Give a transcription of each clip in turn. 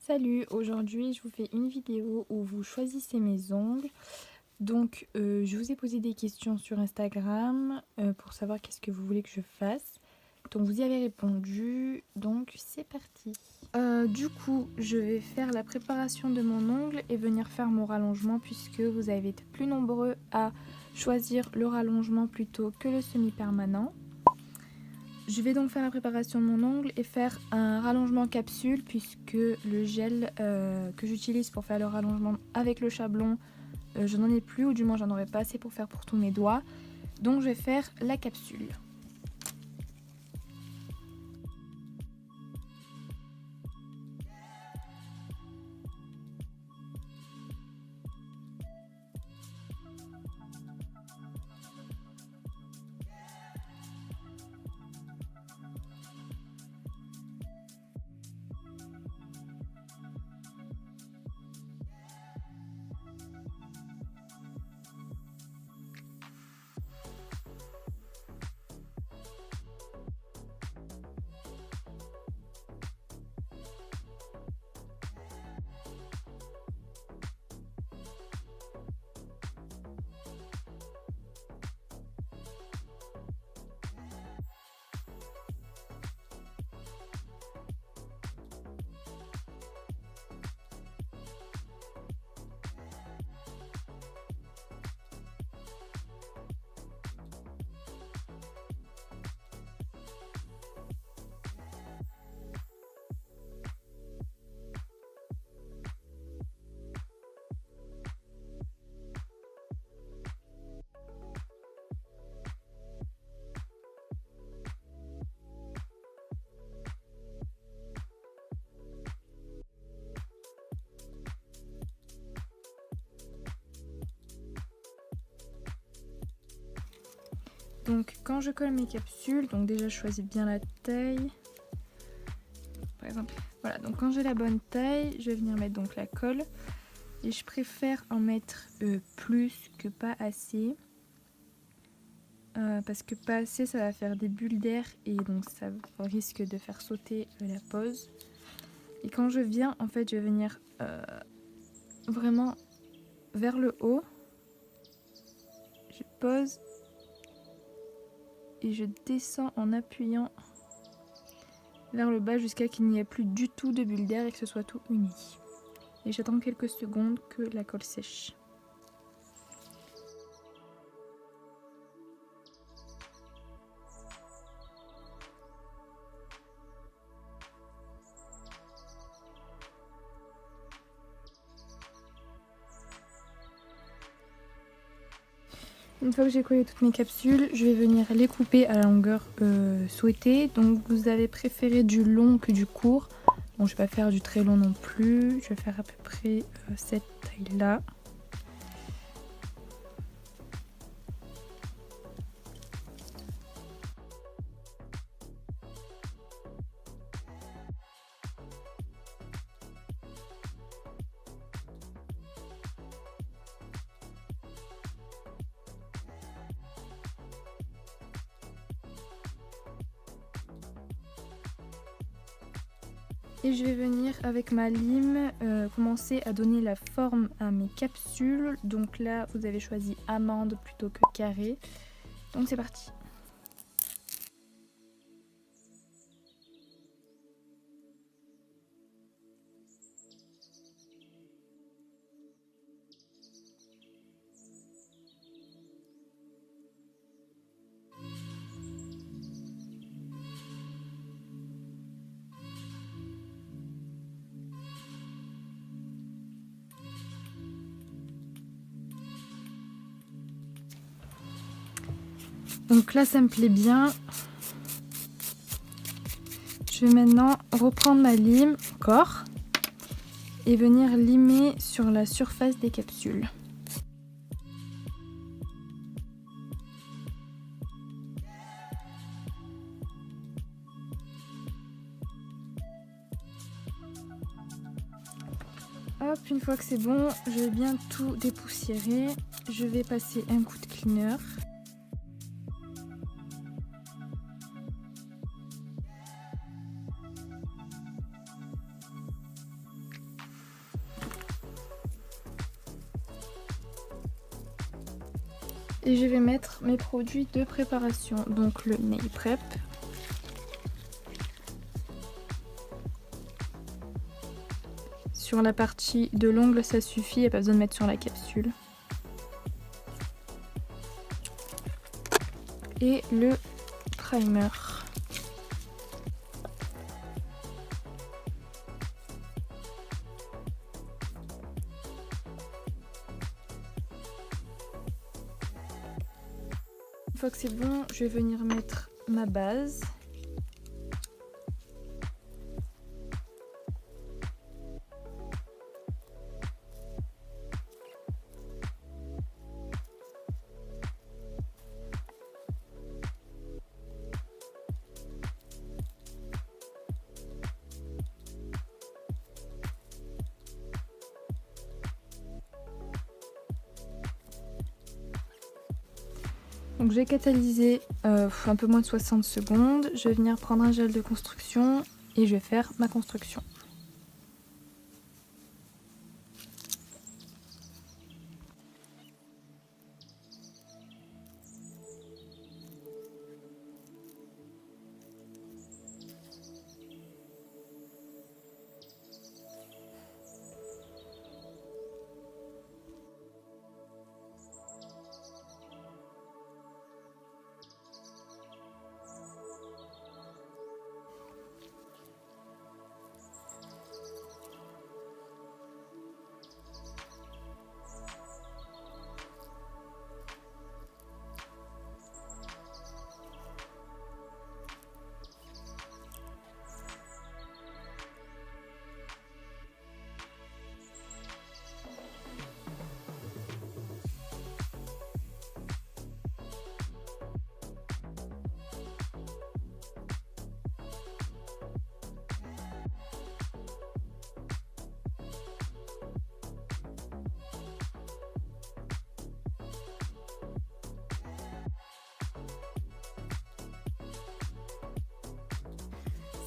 Salut, aujourd'hui je vous fais une vidéo où vous choisissez mes ongles. Donc je vous ai posé des questions sur Instagram pour savoir qu'est-ce que vous voulez que je fasse. Donc vous y avez répondu, donc c'est parti. Du coup je vais faire la préparation de mon ongle et venir faire mon rallongement puisque vous avez été plus nombreux à choisir le rallongement plutôt que le semi-permanent. Je vais donc faire la préparation de mon ongle et faire un rallongement capsule puisque le gel que j'utilise pour faire le rallongement avec le chablon, je n'en ai plus ou du moins j'en aurais pas assez pour faire pour tous mes doigts. Donc je vais faire la capsule. Donc quand je colle mes capsules, donc déjà je choisis bien la taille. Par exemple, voilà, donc quand j'ai la bonne taille, je vais venir mettre donc la colle. Et je préfère en mettre plus que pas assez. Parce que pas assez, ça va faire des bulles d'air et donc ça risque de faire sauter la pose. Et quand je viens, en fait, je vais venir vraiment vers le haut. Je pose et je descends en appuyant vers le bas jusqu'à qu'il n'y ait plus du tout de bulles d'air et que ce soit tout uni. Et j'attends quelques secondes que la colle sèche. Une fois que j'ai collé toutes mes capsules, je vais venir les couper à la longueur souhaitée. Donc vous avez préféré du long que du court. Bon, je vais pas faire du très long non plus. Je vais faire à peu près cette taille-là. Et je vais venir avec ma lime commencer à donner la forme à mes capsules. Donc là, vous avez choisi amande plutôt que carré. Donc c'est parti. Donc là, ça me plaît bien. Je vais maintenant reprendre ma lime encore et venir limer sur la surface des capsules. Hop, une fois que c'est bon, je vais bien tout dépoussiérer. Je vais passer un coup de cleaner. et je vais mettre mes produits de préparation. Donc le nail prep. Sur la partie de l'ongle ça suffit, il n'y a pas besoin de mettre sur la capsule. Et le primer. Une fois que c'est bon, je vais venir mettre ma base. Donc j'ai catalysé un peu moins de 60 secondes. Je vais venir prendre un gel de construction et je vais faire ma construction.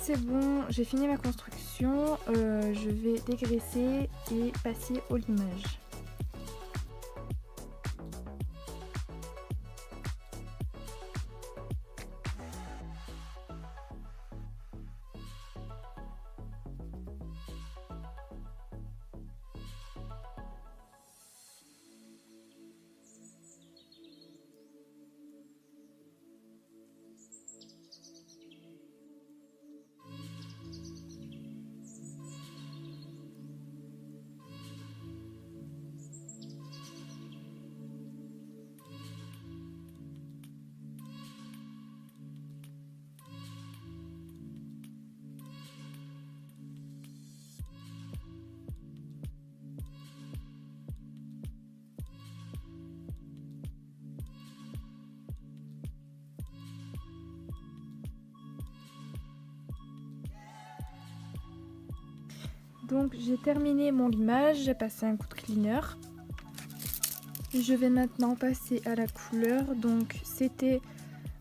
C'est bon, j'ai fini ma construction, je vais dégraisser et passer au limage. Donc j'ai terminé mon limage, j'ai passé un coup de cleaner. Je vais maintenant passer à la couleur. Donc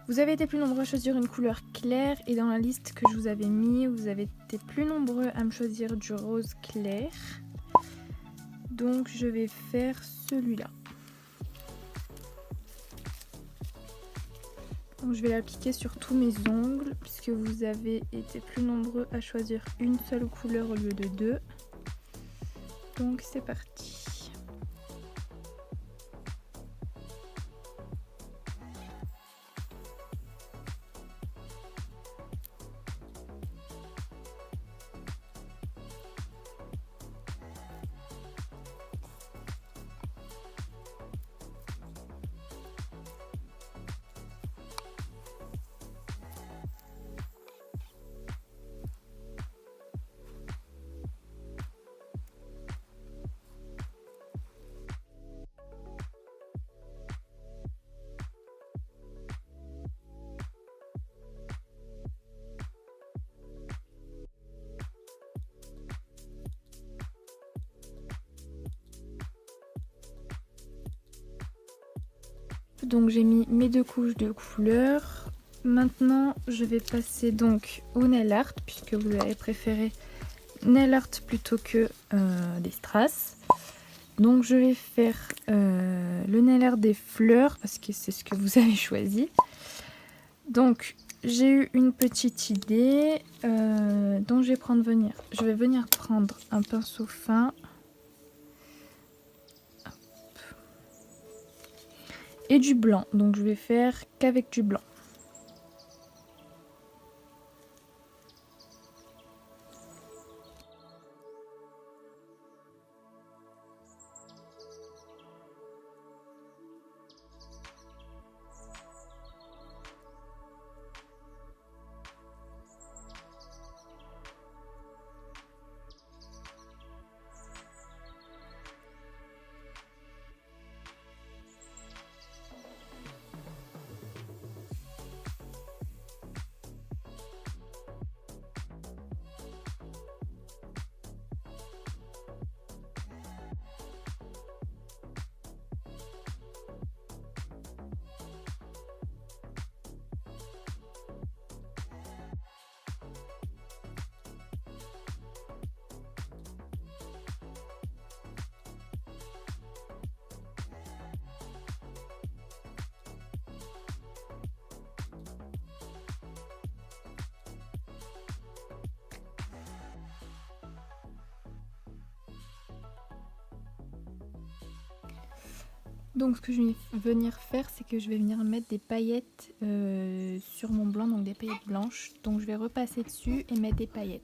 vous avez été plus nombreux à choisir une couleur claire et dans la liste que je vous avais mis, vous avez été plus nombreux à me choisir du rose clair. Donc je vais faire celui-là. Donc je vais l'appliquer sur tous mes ongles puisque vous avez été plus nombreux à choisir une seule couleur au lieu de deux. Donc c'est parti. Donc j'ai mis mes deux couches de couleur. Maintenant je vais passer donc au nail art puisque vous avez préféré nail art plutôt que des strass. Donc je vais faire le nail art des fleurs parce que c'est ce que vous avez choisi. Donc j'ai eu une petite idée dont je vais venir prendre un pinceau fin et du blanc. Donc je vais faire qu'avec du blanc. Donc ce que je vais venir faire, c'est que je vais venir mettre des paillettes sur mon blanc, donc des paillettes blanches. Donc je vais repasser dessus et mettre des paillettes.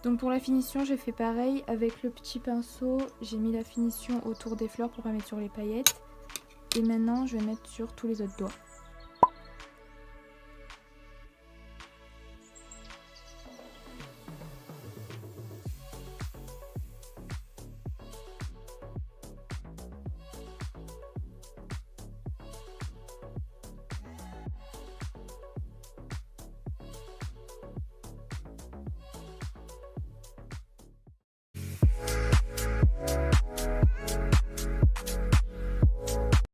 Donc pour la finition, j'ai fait pareil avec le petit pinceau. J'ai mis la finition autour des fleurs pour pas mettre sur les paillettes. Et maintenant, je vais mettre sur tous les autres doigts.